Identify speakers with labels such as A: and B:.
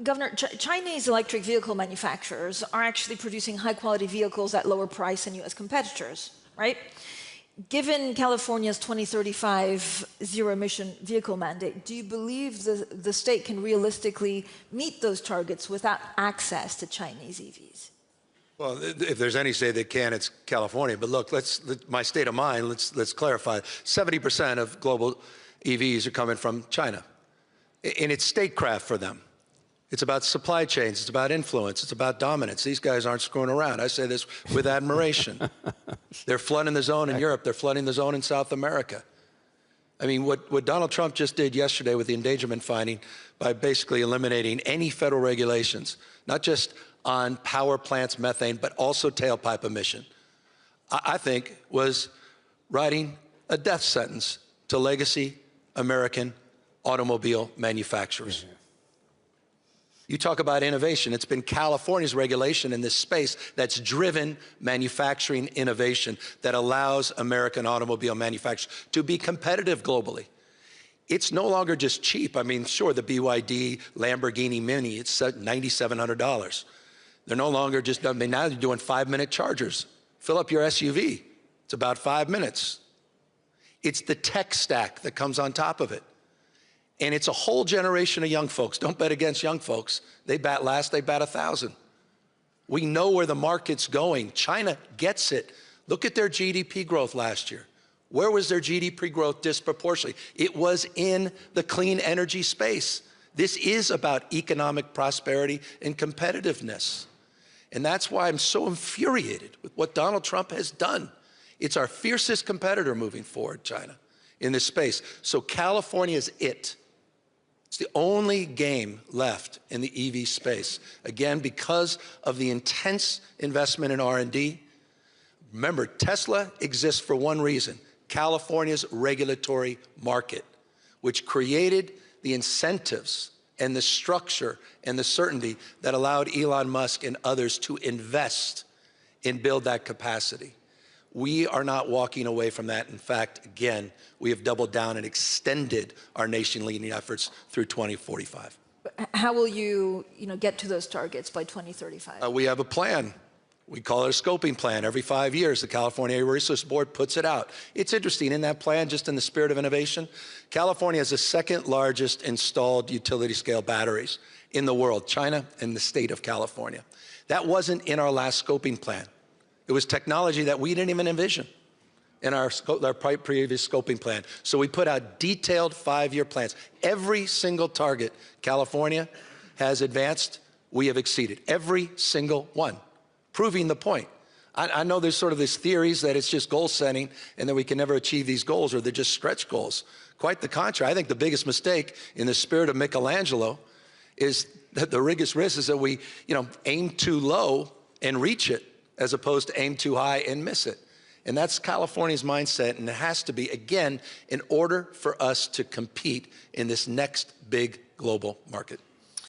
A: Governor, Chinese electric vehicle manufacturers are actually producing high-quality vehicles at lower price than U.S. competitors, right? Given California's 2035 zero-emission vehicle mandate, do you believe the state can realistically meet those targets without access to Chinese EVs?
B: Well, if there's any state that can, it's California. But look, my state of mind, let's clarify. 70% of global EVs are coming from China. And it's statecraft for them. It's about supply chains. It's about influence. It's about dominance. These guys aren't screwing around. I say this with admiration. They're flooding the zone in Europe. They're flooding the zone in South America. I mean, what Donald Trump just did yesterday with the endangerment finding by basically eliminating any federal regulations, not just on power plants, methane, but also tailpipe emission, I think was writing a death sentence to legacy American automobile manufacturers. You talk about innovation. It's been California's regulation in this space that's driven manufacturing innovation that allows American automobile manufacturers to be competitive globally. It's no longer just cheap. I mean, sure, the BYD Lamborghini Mini, it's $9,700. They're no longer just, I mean, now they're doing 5-minute chargers. Fill up your SUV. It's about 5 minutes. It's the tech stack that comes on top of it. And it's a whole generation of young folks. Don't bet against young folks. They bat last, they bat 1,000. We know where the market's going. China gets it. Look at their GDP growth last year. Where was their GDP growth disproportionately? It was in the clean energy space. This is about economic prosperity and competitiveness. And that's why I'm so infuriated with what Donald Trump has done. It's our fiercest competitor moving forward, China, in this space. So California is it. It's the only game left in the EV space. Again, because of the intense investment in R&D. Remember, Tesla exists for one reason: California's regulatory market, which created the incentives and the structure and the certainty that allowed Elon Musk and others to invest and build that capacity. We are not walking away from that. In fact, again, we have doubled down and extended our nation-leading efforts through 2045.
A: How will you, get to those targets by 2035?
B: We have a plan. We call it a scoping plan. Every 5 years, the California Air Resources Board puts it out. It's interesting, in that plan, just in the spirit of innovation, California has the second largest installed utility-scale batteries in the world, China and the state of California. That wasn't in our last scoping plan. It was technology that we didn't even envision in our previous scoping plan. So we put out detailed 5-year plans. Every single target California has advanced, we have exceeded. Every single one, proving the point. I know there's sort of this theories that it's just goal setting and that we can never achieve these goals, or they're just stretch goals. Quite the contrary. I think the biggest mistake, in the spirit of Michelangelo, is that the biggest risk is that we aim too low and reach it, as opposed to aim too high and miss it. And that's California's mindset, and it has to be, again, in order for us to compete in this next big global market.